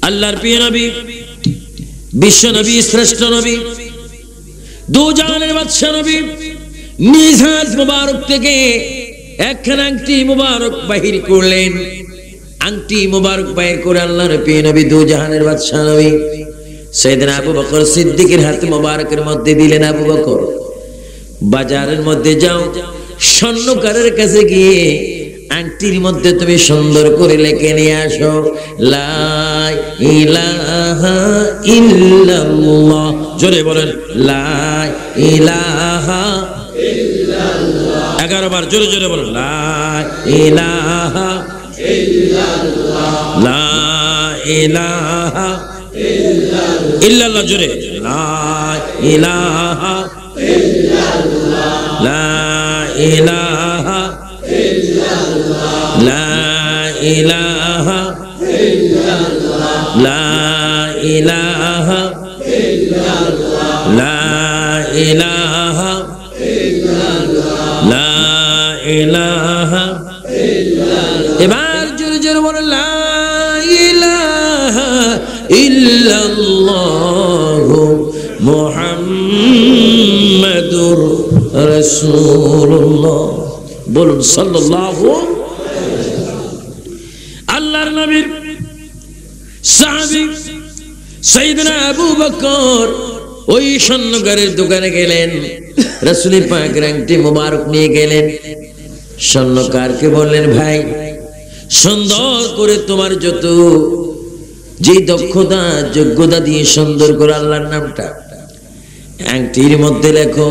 আল্লাহর প্রিয় নবী, বিশ্ব নবী, শ্রেষ্ঠ নবী, দু জাহানের বাদশা নবী নিজ হাত মুবারক থেকে একখানা আংটি মুবারক বাহির করলেন। আংটি মুবারক বাহির করে আল্লাহর প্রিয় নবী দু জাহানের বাদশা নবী সাইয়েদনা আবু বকর সিদ্দিকের হাত মুবারকের মধ্যে দিলেন। আবু বকর, বাজারের মধ্যে যাও, স্বর্ণকারের কাছে গিয়ে আংটির মধ্যে তুমি সুন্দর করে লিখে নিয়ে আসো, লা ইলাহা ইল্লাল্লাহ। জোরে বলেন, লা ইলাহা ইল্লাল্লাহ। 11 বার জোরে জোরে বলেন, লা ইলাহা ইল্লাল্লাহ, লা ইলাহা ইল্লাল্লাহ। জোরে, লা ইলাহা ইল্লাল্লাহ, লা ইলাহা ইল্লাল্লাহ, লা ইলাহা ইল্লাল্লাহ, লা ইলাহা ইল্লাল্লাহ, লা ইলাহা ইল্লাল্লাহ, লা ইলাহা ইল্লাল্লাহ। এবার জোরে জোরে বলেন, লা ইলাহা ইল্লাল্লাহ মুহাম্মাদুর রাসূলুল্লাহ। বলুন সাল্লাল্লাহু। আল্লাহর নবীর সাহাবী সাইয়েদনা আবু বকর ওই স্বর্ণকারের দোকানে গেলেন, রাসূল পাকের আংটি মুবারক নিয়ে গেলেন। স্বর্ণকারকে বললেন, ভাই, সুন্দর করে তোমার যত যে দক্ষতা যোগ্যতা দিয়ে সুন্দর করে আল্লাহর নামটা আংটির মধ্যে লেখো।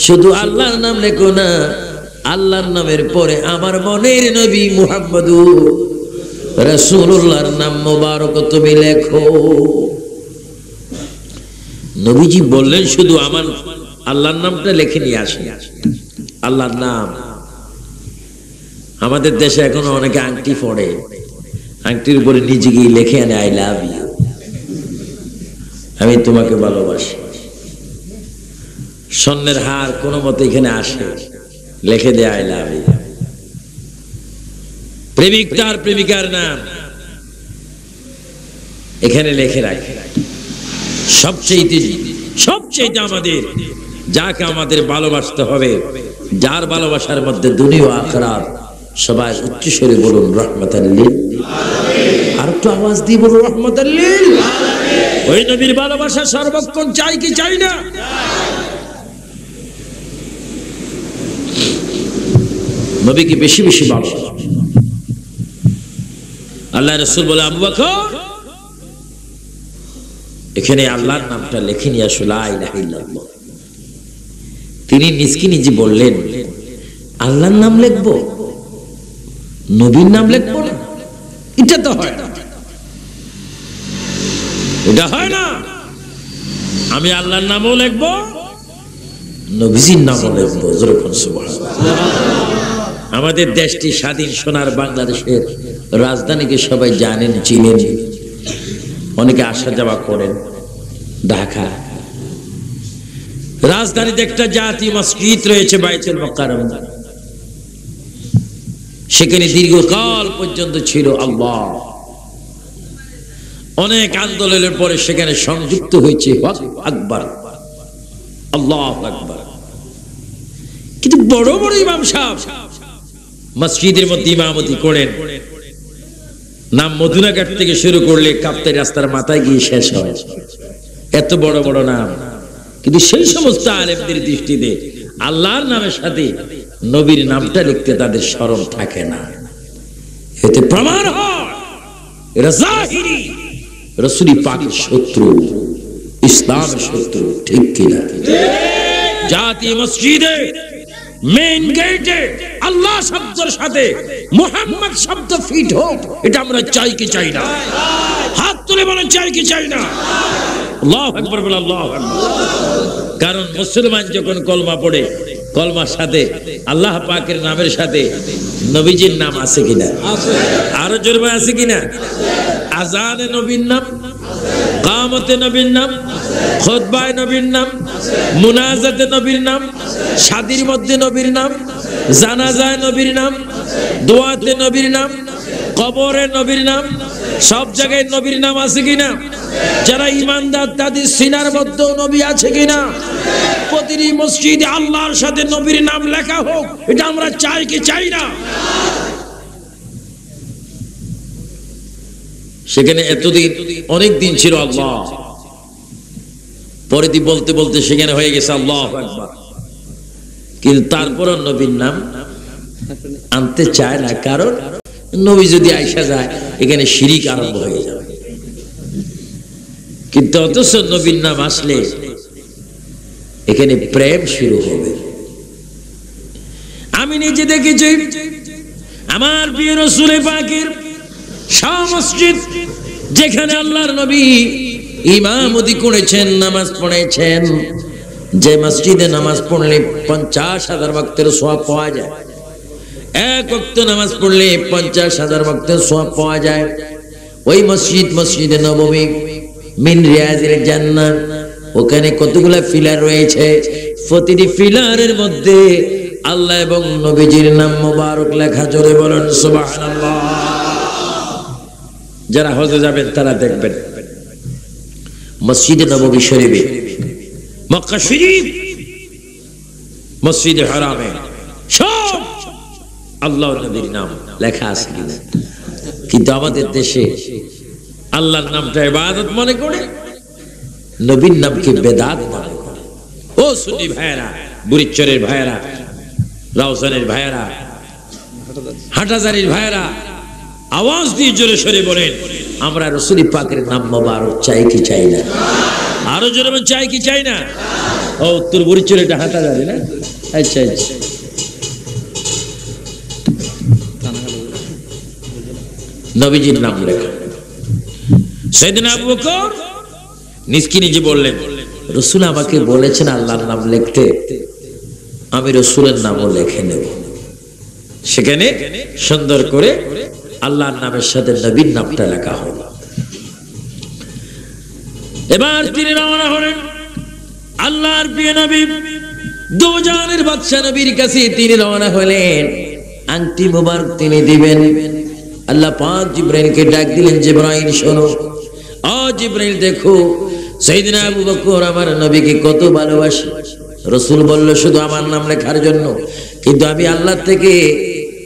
শুধু আল্লাহর নাম লেখো না, আল্লাহর নামের পরে আমার মনের নবী মুহাম্মদুর রাসূলুল্লাহর নাম মোবারক তুমি লেখো। নবীজি বললেন, শুধু আমার আল্লাহর নামটা লিখে নিয়ে আসেন। আল্লাহর নাম। আমাদের দেশে এখনো অনেকে আংটি পড়ে, আংটির উপরে নিজে গিয়ে লিখে আনে, আই লাভ ইউ, আমি তোমাকে ভালোবাসি। স্বর্ণের হার কোনো মতে এখানে আসে, লিখে দেয় আই লাভ ইউ। প্রেমিক তার প্রেমিকার নাম এখানে লিখে রাখে। সবচেয়ে আমাদের যাকে আমাদের ভালোবাসতে হবে, যার ভালোবাসার মধ্যে দুনিয়া ও আখিরাত, সবাই উচ্চ স্বরে বলুন রাহমাতাল লিল আলামিন। আর একটু আওয়াজ দিয়ে বলুন রাহমাতাল লিল আলামিন। ওই নবীর ভালোবাসা সর্বক্ষণ চাই কি চাই না? নবীকে বেশি বেশি ভালোবাসা। আল্লাহ রাসূল বলে, আবু বকর, এখানে আল্লাহর নামটা লিখে নিয়ে আসো, লা ইলাহা ইল্লাল্লাহ। তিনি নিজকে নিজে বললেন, আল্লাহর নাম লিখবো, নবীর নাম লিখবো না? এটা তো হয় না, এটা হয় না। আমি আল্লাহর নামও লিখবো, নবীজির নামও লিখবো। যখন সুবহানাল্লাহ। আমাদের দেশটি স্বাধীন সোনার বাংলাদেশের রাজধানীকে সবাই জানেন, চিনেন, অনেকে আসা যাওয়া করেন। ঢাকা রাজধানীতে একটা জাতীয় মসজিদ রয়েছে, বাইতুল মুকাররম। সেখানে দীর্ঘকাল পর্যন্ত ছিল আল্লাহ। অনেক আন্দোলনের পরে সেখানে সংযুক্ত হয়েছে আকবার, আল্লাহু আকবার। কিন্তু বড় বড় ইমাম সাহেব মসজিদের মধ্যে ইমামতি করেন, নাম মদিনাঘাট থেকে শুরু করলে কাপ্তাই রাস্তার মাথায় গিয়ে শেষ হয়। এত বড় বড় নাম, কিন্তু সেই সমস্ত আলেমদের দৃষ্টিতে আল্লাহর নামের সাথে নবীর নামটা লিখতে তাদের শরম থাকে না। এতে প্রমাণ হয় এরা জাহিরি রাসূল পাকের শত্রু, ইসলামের শত্রু। ঠিক কিনা? জাতীয় মসজিদে মেইন গেটে আল্লাহ শব্দের সাথে মুহাম্মদ শব্দ ফিট হোক, এটা আমরা চাই কি চাই না? হাত তুলে বলেন, চাই কি চাই না? আল্লাহু আকবার বলে, আল্লাহু আকবার। কারণ মুসলমান যখন কলমা পড়ে, কলমার সাথে আল্লাহ পাকের নামের সাথে নবীজির নাম আছে কিনা? আরো জোরে আছে কিনা? আজানে নবীর নাম, কামতে নবীর নাম, খুতবায় নবীর নাম, মুনাজাতে নবীর নাম, শাদীর মধ্যে নবীর নাম, জানাজায় নবীর নাম, দোয়াতে নবীর নাম, কবরে নবীর নাম, সব জায়গায় নবীর নাম আছে কিনা? যারা ঈমানদার তাদের সিনার মধ্যেও নবী আছে কিনা? প্রতিটি মসজিদে আল্লাহর সাথে নবীর নাম লেখা হোক, এটা আমরা চাই কি চাই না? সেখানে এতদিন অনেক দিন ছিল আল্লাহ, পরে দি বলতে বলতে সেখানে হয়ে গেছে আল্লাহু আকবার। কিন্তু তারপরও নবীর নাম আনতে চায় না, কারণ নবী যদি আইসা যায় এখানে শিরিক আরম্ভ হয়ে যাবে। কিন্তু অথচ নবীর নাম আসলে এখানে প্রেম শুরু হবে। আমি নিজে দেখেছি আমার প্রিয় রাসূল পাকের সব মসজিদ যেখানে আল্লাহর নবী ইমামতি করেছেন, নামাজ পড়েছেন, যে মসজিদে নামাজ পড়লে 50,000 ওয়াক্তের সওয়াব পাওয়া যায়, এক ওয়াক্ত নামাজ পড়লে 50,000 ওয়াক্তের সওয়াব পাওয়া যায়, ওই মসজিদ মসজিদে নববী মিন রিয়াজিল জান্নাহ। ওখানে কতগুলা ফিলার রয়েছে, প্রতিটি ফিলারের মধ্যে আল্লাহ এবং নবীজির নাম মোবারক লেখা। জোরে বলেন সুবহানাল্লাহ। যারা হজে যাবেন তারা দেখবেন মসজিদে নববী শরীফে, মক্কা শরীফ, মসজিদে হারামে সব আল্লাহর নবীর নাম লেখা আছে কিনা? কিন্তু আমাদের দেশে আল্লাহর নামটা ইবাদত মনে করে, নবীর নামকে বেদাত মনে করে। ও সুন্নি ভাইয়েরা, বুড়িচরের ভাইয়েরা, রাউজানের ভাইয়েরা, হাটাজারির ভাইয়েরা, আওয়াজ দিয়ে জোরে সরে বলেন, আমরা রাসূল পাকের নাম মোবারক চাই কি চাই না? আরো জোরে বলেন, চাই কি চাই না? ও উত্তর বুড়িচর, এটা হাটাজারি না? আচ্ছা আচ্ছা। নবীজির নাম লেখা। সাইয়েদনা আবু বকর নিজকে নিজে বললেন, রাসূল আমাকে বলেছেন আল্লাহর নাম লিখতে, আমি রাসূলের নামও লিখে নেব। সেখানে সুন্দর করে আল্লাহর নামের সাথে নবীর নামটা লেখা হলো। এবার তিনি রওনা হলেন আল্লাহর প্রিয় নবী দোজানের বাদশা নবীর কাছে। তিনি রওনা হলেন, আংটি মোবারক তিনি দিবেন। আল্লাহ পাক জিবরাইলকে ডাক দিলেন, জিবরাইল শোনো, ও জিবরাইল দেখো সাইয়েদনা আবু বকর আমার নবীকে কত ভালোবাসে। রাসূল বলল, শুধু আমার নাম লেখার জন্য, কিন্তু আমি আল্লাহ থেকে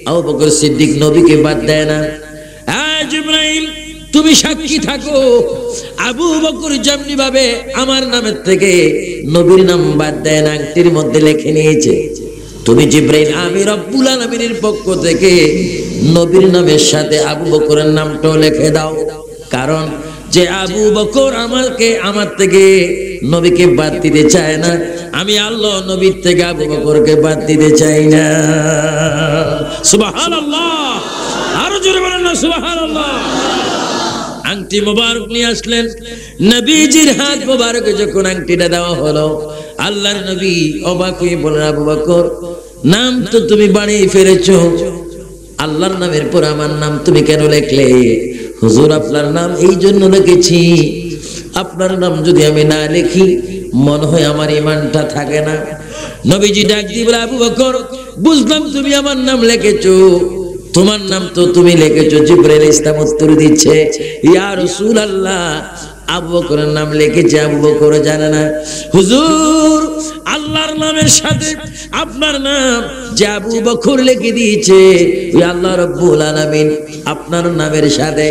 আবু বকর সিদ্দিক নবীকে বাদ দেয় না। হ্যাঁ জিবরাইল, তুমি সাক্ষী থাকো, আবু বকর যেমনি ভাবে আমার নামের থেকে নবীর নাম বাদ দেয় না, আংটির মধ্যে লিখে নিয়েছে, তুমি জিবরাইল আমি রব্বুল আলামিনের পক্ষ থেকে নবীর নামের সাথে আবু বকরের নামটাও লিখে দাও। কারণ যে আবু বকর আমার থেকে নবীকে বাদ দিতে চায় না, আমি আল্লাহ নবীর থেকে আবু বকরকে বাদ দিতে চাই না। সুবহানাল্লাহ। আরো জোরে বলেন না সুবহানাল্লাহ। আংটি মোবারক নিয়ে আসলেন, নবীজির হাত মোবারকে যখন আংটিটা দেওয়া হলো, আল্লাহর নবী অবাক হয়ে বলেন, আবু বকর নাম তো তুমি বানিয়ে ফেলেছো, আল্লাহর নামের পর আমার নাম তুমি কেন লিখলে? হুজুর আপনার নাম এই জন্য লিখেছি, আপনার নাম যদি আমি না লিখি মনে হয় আমার ঈমানটা থাকে না। নবীজি ডাক দিয়ে বলে, আবু বকর বুঝলাম তুমি আমার নাম লিখেছো, তোমার নাম তো তুমি লিখেছো। জিবরাইল ইসলাম উত্তর দিচ্ছে, ইয়া রাসূলুল্লাহ আবু বকরের নাম লিখেছে, আবু বকর জানে না। হুজুর আল্লাহর নামের সাথে আপনার নাম যে আবু বকর লিখে দিয়েছে, ওই আল্লাহ রাব্বুল আলামিন আপনার নামের সাথে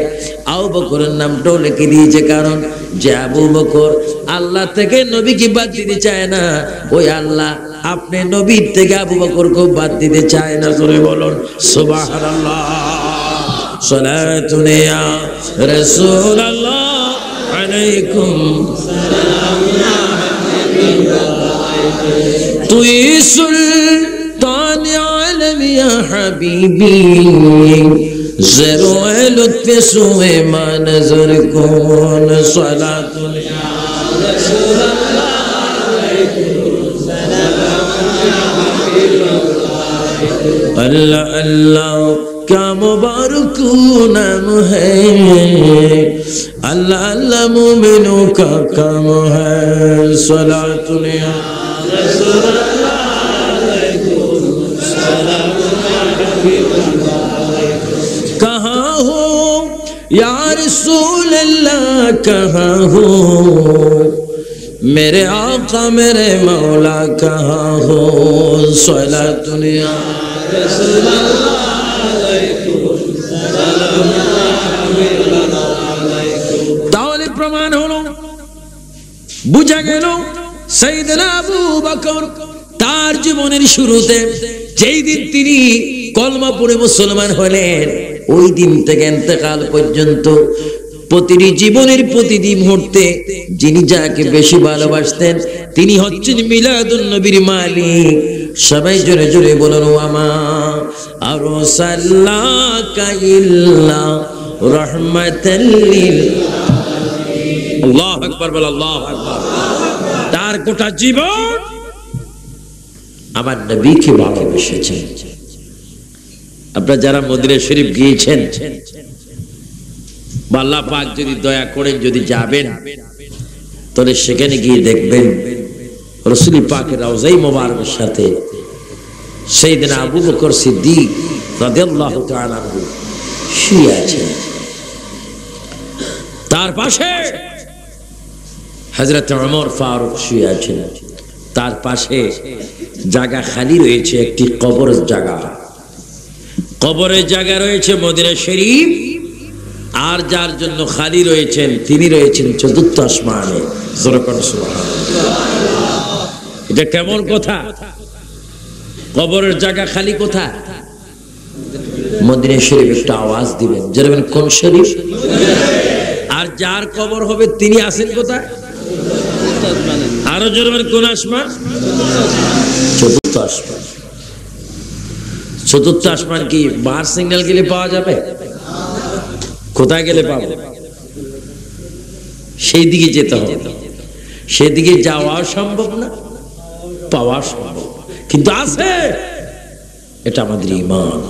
আবু বকরের নামটাও লিখে দিয়েছে। কারণ যে আবু বকর আল্লাহ থেকে নবীকে বাদ দিতে চায় না, ওই আল্লাহ আপনি নবীর থেকে আবু বকরকে বাদ দিতে চায় না। জোরে বলুন সুবহানাল্লাহ। সালাতুন ইয়া রাসূলুল্লাহ আলাইকুম সালাম ইয়া হাবিবাল্লাহ, তুই সুলতান আলম ইয়া হাবিবি, ज़रो लुत्फ़ सुए मा नज़र कौन, सलातुन या रसूलल्लाह अलैकुम सलाम या हबीबल्लाह। अल्लाह अल्लाह क्या मुबारक नाम है, अल्लाह अल्लाह मोमिनों का काम है, सलातुन या रसूलल्लाह अलैकुम सलाम या हबीबल्लाह। कहाँ हो या रसूल अल्लाह कहाँ हो, मेरे आका मेरे मौला कहाँ हो, सलातुन या रसूल अल्लाह তাহলে প্রমাণ হলো, বুঝা গেল সাইয়েদনা আবু বকর তার জীবনের শুরুতে যেই দিন তিনি কলমা পড়ে মুসলমান হলেন, ওই দিন থেকে ইন্তেকাল পর্যন্ত প্রতিটি জীবনের প্রতিটি মুহূর্তে যিনি যাকে বেশি ভালোবাসতেন তিনি হচ্ছেন মিলাদুন নবীর মালিক। সবাই জোরে জোরে বলুন, ওয়ামা আরসালনাকা ইল্লা রাহমাতাল লিল আলামিন। আল্লাহু আকবার বল, আল্লাহু আকবার। তার গোটা জীবন আমার নবীকে ভালোবেসেছেন। আপনারা যারা মদিনা শরীফ গিয়েছেন, আল্লাহ পাক যদি দয়া করেন যদি যাবেন, তাহলে সেখানে গিয়ে দেখবেন রাসূল পাকের রওজায়ে মোবারকের সাথে সাইয়েদনা আবু বকর সিদ্দিক রাদিয়াল্লাহু তাআলা আনহু শুয়ে আছেন, তার পাশে হযরত ওমর ফারুক শুয়ে আছেন, তার পাশে জায়গা খালি রয়েছে, একটি কবরের জায়গা, কবরের জায়গা রয়েছে মদিনা শরীফ। আর যার জন্য খালি রয়েছেন তিনি রয়েছেন চতুর্থ আসমানে। এটা কেমন কথা? কবরের জায়গা খালি কোথায়? মদিনা শরীফ। একটা আওয়াজ দিবেন, যেরকম কোন শরীফ? আর যার কবর হবে তিনি আছেন কোথায়? আরো যেরকম কোন আসমান? চতুর্থ আসমান। চতুর্থ আসমান কি বার সিগন্যাল গেলে পাওয়া যাবে? কোথায় গেলে পাবো? সেই দিকে যেতে হবে, সেদিকে যাওয়া সম্ভব না, পাওয়া সম্ভব, কিন্তু আছে। এটা আমাদের ঈমান।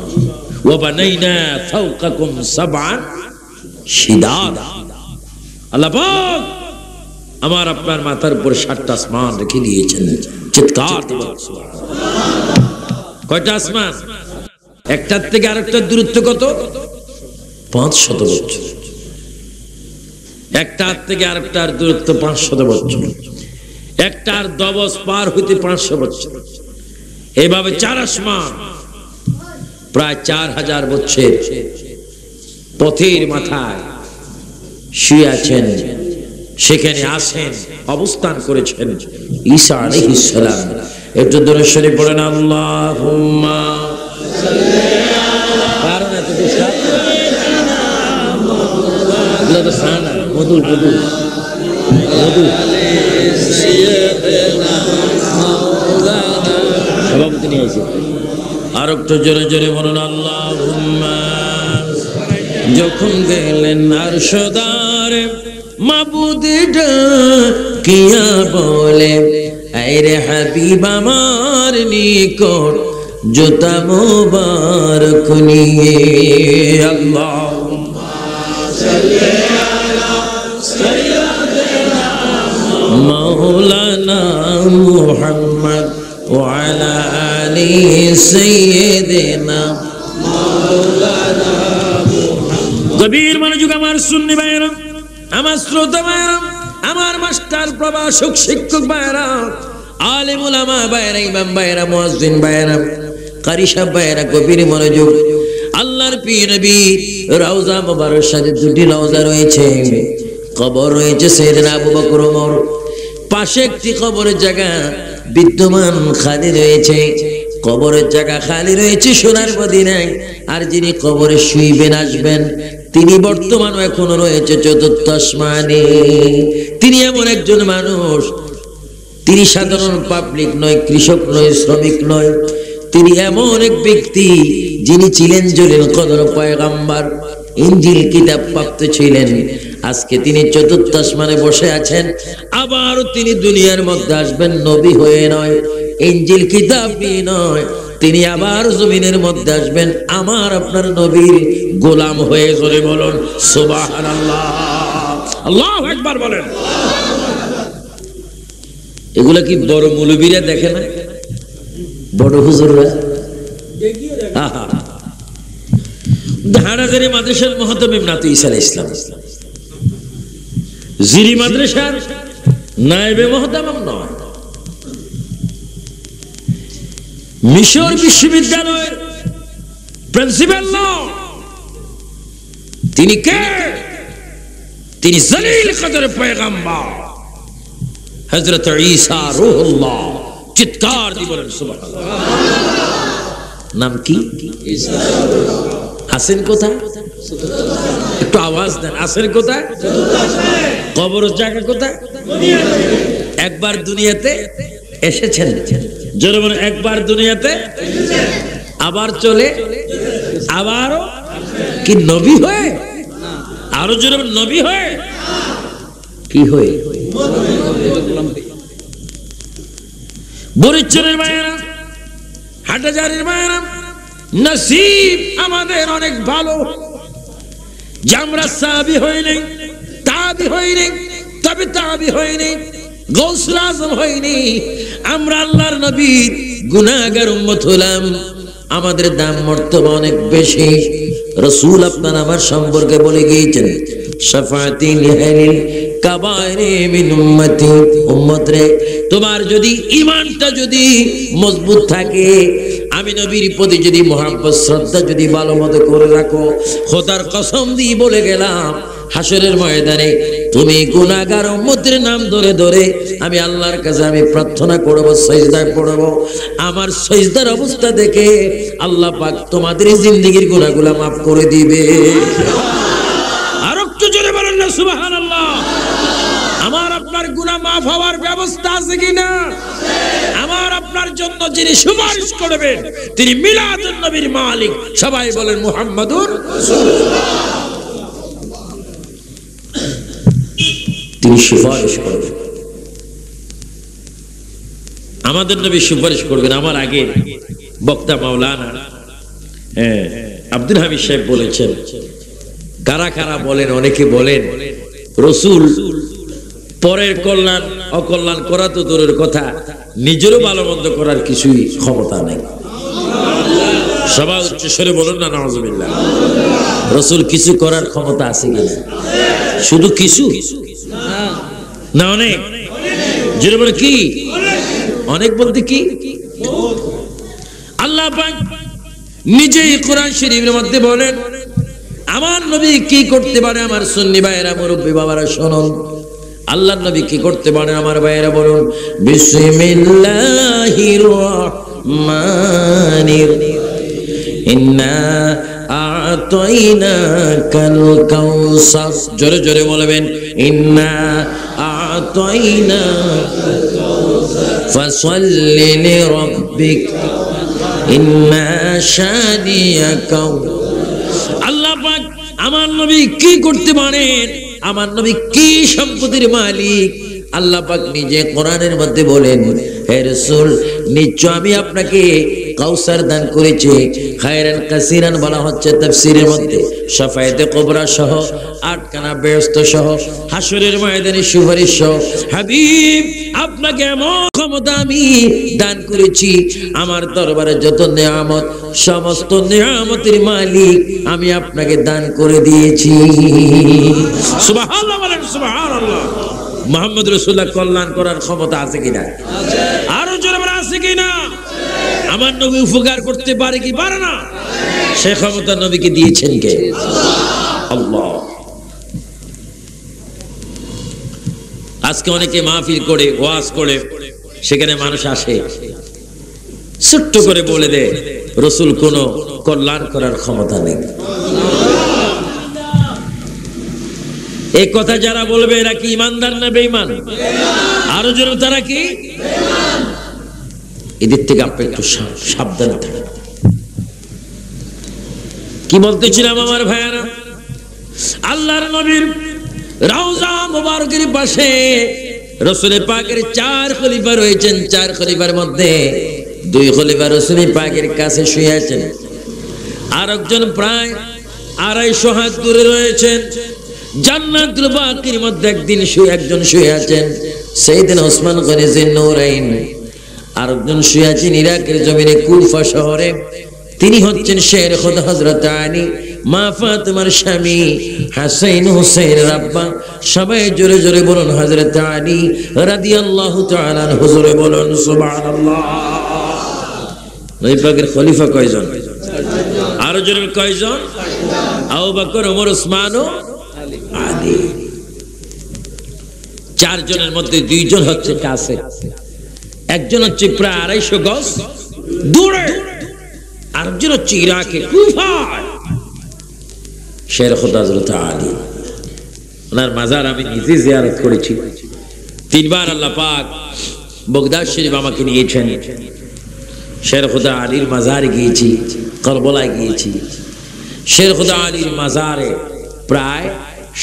ওয়া বানাইনা ফাওকাকুম সাবআন শিদাদা। আল্লাহ পাক আমার আপনার মাথার উপর 7টা আসমান রেখে দিয়েছেন। চিৎকার দিবেন সুবহানাল্লাহ। কয়টা আসমান? একটার থেকে আরেকটার দূরত্ব কত? 500 বছর। একটার থেকে আরেকটার দূরত্ব 500 বছর। একটার দবস পার হইতে 500 বছর। এইভাবে 4 আসমান, প্রায় 4000 বছর পথের মাথায় শুয়ে আছেন। সেখানে আসেন, অবস্থান করেছেন ঈসা আলাইহিস সালাম। একটু দরুদ শরীফ পড়েন, আল্লাহুম্মা সাল্লি আলা। কারণ এত বিশ্বাস মধু মধু মধু সভাপতি নিয়ে আসে। আর একটু জোরে জোরে বলুন, আল্লাহুম্মা। যখন গেলেন আরশদারে মাবুদ কিয়া বলে, আরে হাবিব আমার নিকট জুতা মুবারক নিয়ে। আল্লাহুম্মা সাল্লি আলা সাইয়্যিদিনা মাওলানা মুহাম্মদ ওয়া আলা আলি সাইয়্যিদিনা মাওলানা মুহাম্মদ। গভীর মনোযোগ আমার সুন্নি ভাইরা, আমার শ্রোতা ভাইরা, আমার মাস্টার প্রভাষক শিক্ষক ভাইরা, আলেম উলামা ভাইরা, ইমাম ভাইরা, মুয়াজ্জিন ভাইরা, কারি সাহেব ভাইরা, গভীর মনোযোগ। আল্লাহর প্রিয় নবী রওজা মুবারকের সাথে 2টি রওজা রয়েছে, কবর রয়েছে সাইয়েদনা আবু বকর ওমর। পাশে একটি কবরের জায়গা বিদ্যমান খালি রয়েছে, কবরের জায়গা খালি রয়েছে সোনার মদিনায়। আর যিনি কবরে শুইবেন আসবেন তিনি বর্তমান এখনো রয়েছে চতুর্থ আসমানে। তিনি এমন একজন মানুষ, তিনি সাধারণ পাবলিক নয়, কৃষক নয়, শ্রমিক নয়। তিনি এমন এক ব্যক্তি যিনি ছিলেন জলিল কদর পয়গম্বর, ইনজিল কিতাব প্রাপ্ত ছিলেন। আজকে তিনি চতুর্থ আসমানে বসে আছেন। আবার তিনি দুনিয়ার মধ্যে আসবেন নবী হয়ে নয়, ইনজিল কিতাব নিয়ে নয়। তিনি আবার জমিনের মধ্যে আসবেন আমার আপনার নবীর গোলাম হয়ে। জোরে বলুন সুবহানাল্লাহ, আল্লাহু আকবার বলেন। এগুলা কি বড় মৌলবীরা দেখে না? বড় হুজুররা হাটাজারি মাদ্রাসার মুহতামিম নাতু ঈসা আলাইহিস সালাম, জিরি মাদ্রাসার নায়েবে মুহতামিম নয়, মিশর বিশ্ববিদ্যালয়ের প্রিন্সিপাল নয়। তিনি কে? তিনি জলিল কদর পয়গম্বর হযরত ঈসা রূহুল্লাহ। চিৎকার দিয়ে বলেন সুবহানাল্লাহ। নাম কি? ঈসা। আছেন কোথায়? একটু আওয়াজ দেন। আছেন কোথায়? কবর জায়গা কোথায়? একবার দুনিয়াতে এসেছেন। জোরে বলেন, একবার দুনিয়াতে আবার চলে, আবারও কি নবী হয়ে? আরো জোরে বলেন, নবী হয়ে কি হয়ে? বরিশালের মায়েরা, হাটাজারির মায়েরা, নসিব আমাদের অনেক ভালো যে আমরা সাহাবী হইনি, তাবি হইনি, তবে তাবি হইনি, গৌসুল আজম হইনি। আমরা আল্লাহর নবীর গুনাহগার উম্মত হলাম। আমাদের দাম মর্তবা অনেক বেশি। রাসূল আপনার আমার সম্পর্কে বলে গিয়েছেন, শাফাআতি লিহাইল কাবাইরি মিন উম্মতি। উম্মত রে, তোমার যদি ঈমানটা যদি মজবুত থাকে, আমি নবীর প্রতি যদি মহব্বত শ্রদ্ধা যদি ভালো মতো করে রাখো, খোদার কসম দিয়ে বলে গেলাম, হাসরের ময়দানে তুমি গুনাহগার উম্মতের নাম ধরে ধরে আমি আল্লাহর কাছে আমি প্রার্থনা করব, সিজদায় পড়ব। আমার সিজদার অবস্থা দেখে আল্লাহ পাক তোমাদের জিন্দেগীর গুনাহগুলো maaf করে দিবে। আর একটু জোরে বলেন না সুবহানাল্লাহ। আমার আপনার গুনাহ maaf হওয়ার ব্যবস্থা আছে কিনা? আমার আপনার জন্য যিনি সুপারিশ করবেন তিনি মিলাদুন নবীর মালিক। সবাই বলেন মুহাম্মাদুর রাসূলুল্লাহ। তিনি সুপারিশ করবেন, আমাদের নবী সুপারিশ করবেন। আমার আগে বক্তা মাওলানা আব্দুল হামিদ সাহেব বলেছেন, কারা কারা বলেন, অনেকে বলেন রাসূল পরের কল্যাণ অকল্যাণ করা তো দূরের কথা, নিজেরও ভালো মন্দ করার কিছুই ক্ষমতা নেই। সবাই উচ্চ স্বরে বলুন না নাউযুবিল্লাহ। রাসূল কিছু করার ক্ষমতা আছে কিনা? শুধু কিছু না, অনেক। যেটা বলে কি অনেক বলতে কি? আল্লাহ পাক নিজেই কোরআন শরীফের মধ্যে বলেন আমার নবী কি করতে পারে। আমার সুন্নি ভাইয়েরা, মুরব্বী বাবারা শুনুন, আল্লাহর নবী কি করতে পারে আমার ভাইয়েরা বলুন। বিসমিল্লাহির রহমানির ইন্না আ'তাইনাকাল কাউসার। জোরে জোরে বলবেন, ইন্না আ'তাইনাকাল কাউসার ফাসাল্লি লিরাব্বিক ইন্না শানিয়াকা। আল্লাহ পাক আমার নবী কি করতে পারেন? আমার নবী কি সম্পদের মালিক? আল্লাহ পাক নিজে কোরআনের মধ্যে বলেন, হে রাসূল নিশ্চয় আমি আপনাকে কাউসার দান করেছি। খায়রান কাসিরান বলা হচ্ছে তাফসীরের মধ্যে, শাফায়েতে কুবরা সহ 8 খানা বেহেশত সহ হাসরের ময়দানে সুপারিশ সহ। হাবিব আপনাকে এমন ক্ষমতা আমি দান করেছি, আমার দরবারে যত নিয়ামত সমস্ত নিয়ামতের মালিক আমি আপনাকে দান করে দিয়েছি। সুবহানাল্লাহ বলেন সুবহানাল্লাহ। মুহাম্মদ রাসূলুল্লাহ কল্যাণ করার ক্ষমতা আছে কিনা? আরো জোরে বলেন আছে কিনা? আমার নবী উপকার করতে পারে কি পারে না? সে ক্ষমতা নবীকে দিয়েছেন কে? আল্লাহ। আজকে অনেকে মাহফিল করে ওয়াজ করে, সেখানে মানুষ আসে ছোট্ট করে বলে দেয় রাসূল কোন কল্যাণ করার ক্ষমতা নেই। এই কথা যারা বলবে এরা কি ইমানদার না বেঈমান? আরো জোরে, তারা কি বেঈমান? এদের থেকে আপনি একটু সাবধানে থাকুন। কি বলতেছিলাম আমার ভাইয়ারা, আল্লাহর নবীর রওজা মুবারকের পাশে রাসূল পাকের 4 খলিফা রয়েছেন। 4 খলিফার মধ্যে 2 খলিফা রাসূল পাকের কাছে শুয়ে আছেন, আর একজন প্রায় 250 হাত দূরে রয়েছেন। জান্নাতুল বাকির মধ্যে একজন শুয়ে আছেন সাইয়েদনা ওসমান গনি জিন্নুরাইন, আর একজন শুয়ে আছেন ইরাকের জমিনে কুফা শহরে, তিনি হচ্ছেন শের খোদা হযরত আলী মা ফাতেমার স্বামী হাসাইন হুসাইনের আব্বা, সবাই জোরে জোরে বলুন হযরত আলী রাদিয়াল্লাহু তাআলা আনহু, জোরে বলুন সুবহানাল্লাহ। নবী পাকের খলিফা কয়জন? আরো জোরে কয়জন? আবু বকর, ওমর, ওসমান ও আলী। চারজনের মধ্যে দুইজন হচ্ছে কাছে, একজন হচ্ছে প্রায় 250 গজ দূরে, আরেকজন হচ্ছে ইরাকে কুফায়। শের খুদা হযরত আলী, ওনার মাজার আমি নিজে জিয়ারত করেছি 3 বার। আল্লাহ পাক বগদাদ শরীফ আমাকে নিয়েছেন। শের খুদা আলীর মাজারে গিয়েছি, কারবালায় গিয়েছি। শের খুদা আলীর মাজারে প্রায়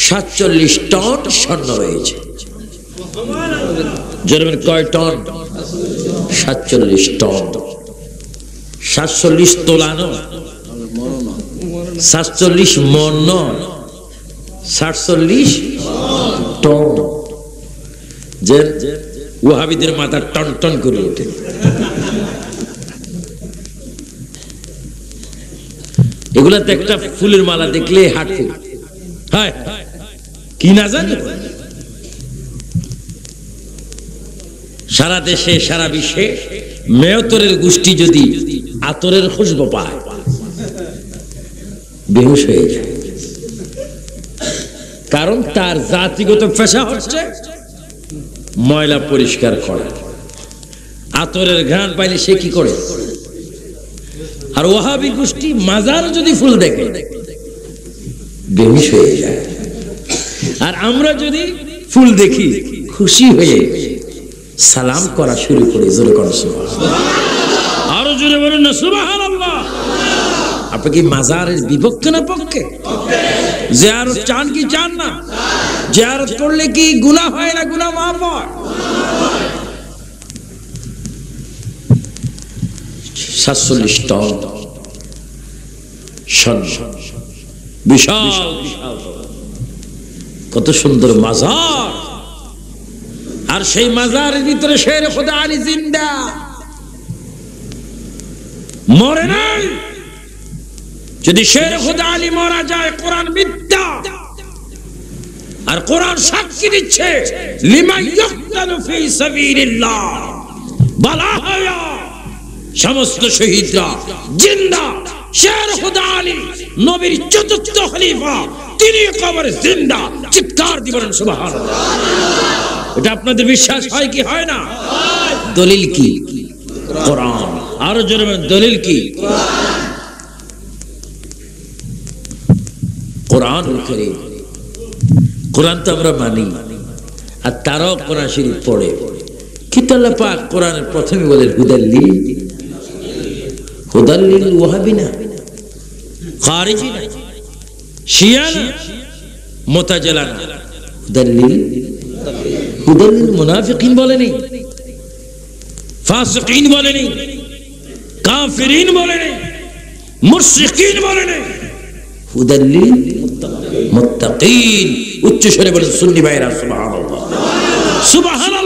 47 টন স্বর্ণ রয়েছে। জন্মের কয় টন? 47 টন। 47 তোলা নয়, 47 মন নয়, 47 টন। যে ওয়াহাবিদের মাথা টন টন করে ওঠে। এগুলাতে একটা ফুলের মালা দেখলে হাঁটে, হায় কি না জানি। সারা দেশে সারা বিশ্বে মেয়তরের গোষ্ঠী যদি আতরের খুশবু পায় বেহুশ হয়ে যায়, কারণ তার জাতিগত পেশা হচ্ছে ময়লা পরিষ্কার করা। আতরের ঘ্রাণ পাইলে সে কি করে? আর ওয়াহাবি গোষ্ঠী মাজার যদি ফুল দেখে বেহুশ হয়ে যায়। আর আমরা যদি ফুল দেখি খুশি হয়ে সালাম করা শুরু করি। জোরে করেন সুবহানাল্লাহ। আরো জোরে বলুন না সুবহানাল্লাহ। আপনি কি মাজারের বিপক্ষে না পক্ষে? জিয়ারত চান কি চান না? জিয়ারত করলে কি গুনাহ হয় না গুনাহ মাফ হয়? 47 টন স্বর্ণ, বিশাল বিশাল, কত সুন্দর মাজার। আর সেই মাজারের ভিতরে শের খুদা আলী জিন্দা, মরে নাই। যদি শের খুদা আলী মারা যায় কোরআন মিথ্যা, আর কোরআন সাক্ষী দিচ্ছে লিমান ইয়ুকতালু ফি সাবিলিল্লাহ বালা হায়া, সমস্ত শহীদরা জিন্দা। শের খুদা আলী নবীর ৪র্থ খলিফা, তিনি কবরে জিন্দা। চিৎকার দিবেন সুবহানাল্লাহ। এটা আপনাদের বিশ্বাস হয় কি হয় না? দলিল কি? কোরআন। আরো জোরে বলেন দলিল কি? কোরআনুল কারীম। কোরআন তো আমরা মানি, আর তারাও কোরআন শরীফ পড়ে। কিন্তু আল্লাহ পাক কোরআনের প্রথমে বলেন হুদাল্লিল, হুদাল্লিল ওয়াহাবি না, খারিজি না, শিয়া না, মুতাজিলা না, হুদাল্লিল, হুদাল্লিল মুনাফিকিন বলেনি, ফাসিকিন বলেনি, কাফিরিন বলেনি, মুশরিকিন বলেনি, হুদাল্লিল মুত্তাকিন। উচ্চ স্বরে বলেন সুন্নি ভাইরা সুবহানাল্লাহ, সুবহানাল্লাহ।